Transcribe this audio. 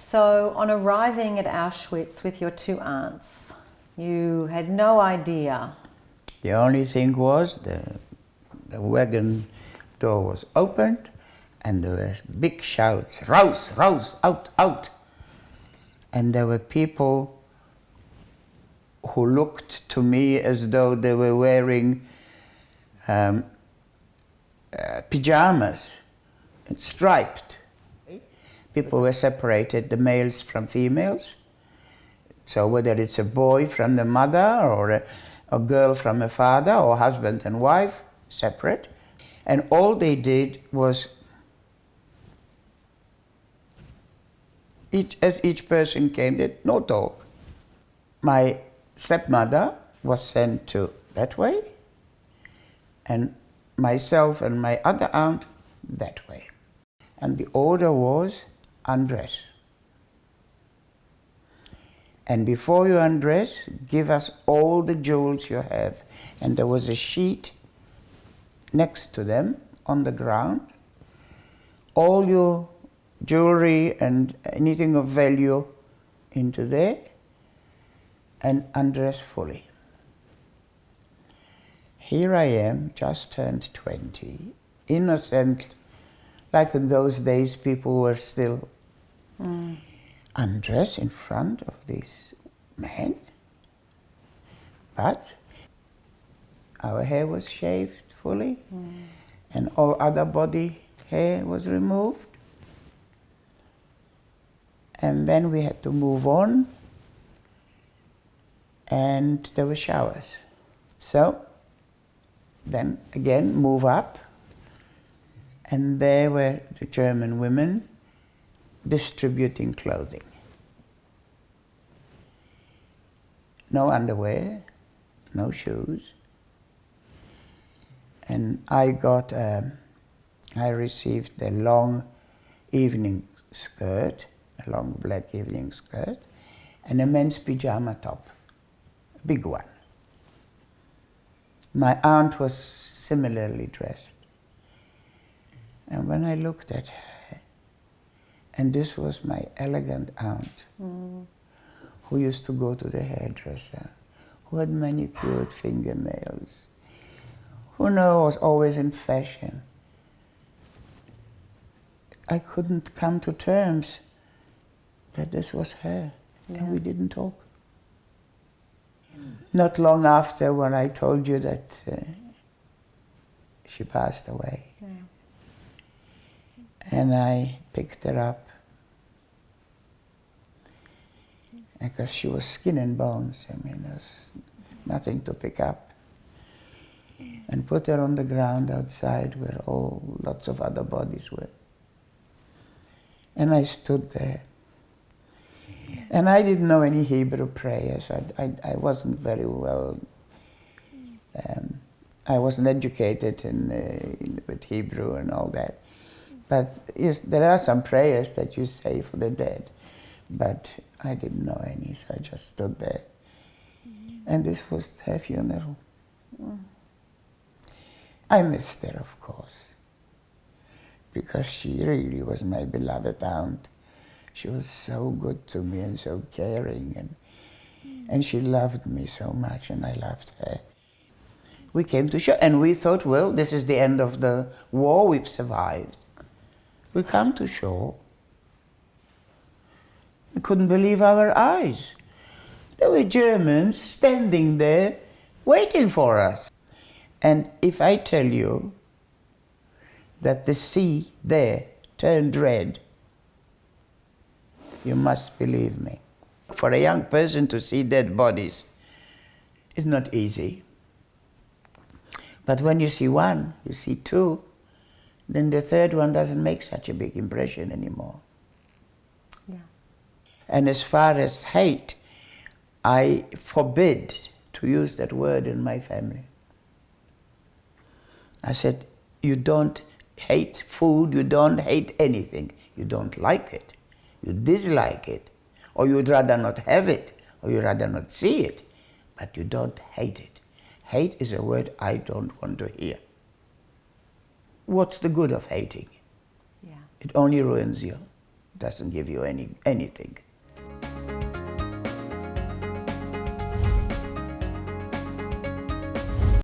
So on arriving at Auschwitz with your two aunts, you had no idea. The only thing was the wagon door was opened and there were big shouts, "Raus, raus, out, out." And there were people who looked to me as though they were wearing pajamas and striped. People were separated, the males from females. So whether it's a boy from the mother or a girl from a father or husband and wife, separate. And all they did was, as each person came, did no talk. My stepmother was sent to that way, and myself and my other aunt that way. And the order was undress. And before you undress, give us all the jewels you have. And there was a sheet next to them on the ground. All your jewelry and anything of value into there and undress fully. Here I am, just turned 20, innocent, like in those days people were still undressed in front of these men. But our hair was shaved fully and all other body hair was removed. And then we had to move on and there were showers. So then again move up, and there were the German women distributing clothing. No underwear, no shoes. And I received a long evening skirt, a long black evening skirt, and a men's pyjama top, a big one. My aunt was similarly dressed. And when I looked at her, and this was my elegant aunt, who used to go to the hairdresser, who had manicured fingernails, who was always in fashion. I couldn't come to terms that this was her, and we didn't talk. Not long after, when I told you that she passed away, and I picked her up, because she was skin and bones. I mean, there's nothing to pick up. And put her on the ground outside where lots of other bodies were. And I stood there. And I didn't know any Hebrew prayers. I wasn't very well, I wasn't educated with Hebrew and all that. But yes, there are some prayers that you say for the dead. But I didn't know any, so I just stood there. And this was her funeral. I missed her, of course, because she really was my beloved aunt. She was so good to me and so caring, and she loved me so much, and I loved her. We came to shore, and we thought, well, this is the end of the war, we've survived. We come to shore. We couldn't believe our eyes. There were Germans standing there waiting for us. And if I tell you that the sea there turned red, you must believe me. For a young person to see dead bodies is not easy. But when you see one, you see two, then the third one doesn't make such a big impression anymore. And as far as hate, I forbid to use that word in my family. I said, you don't hate food, you don't hate anything. You don't like it, you dislike it, or you'd rather not have it, or you'd rather not see it, but you don't hate it. Hate is a word I don't want to hear. What's the good of hating? It only ruins you. doesn't give you anything.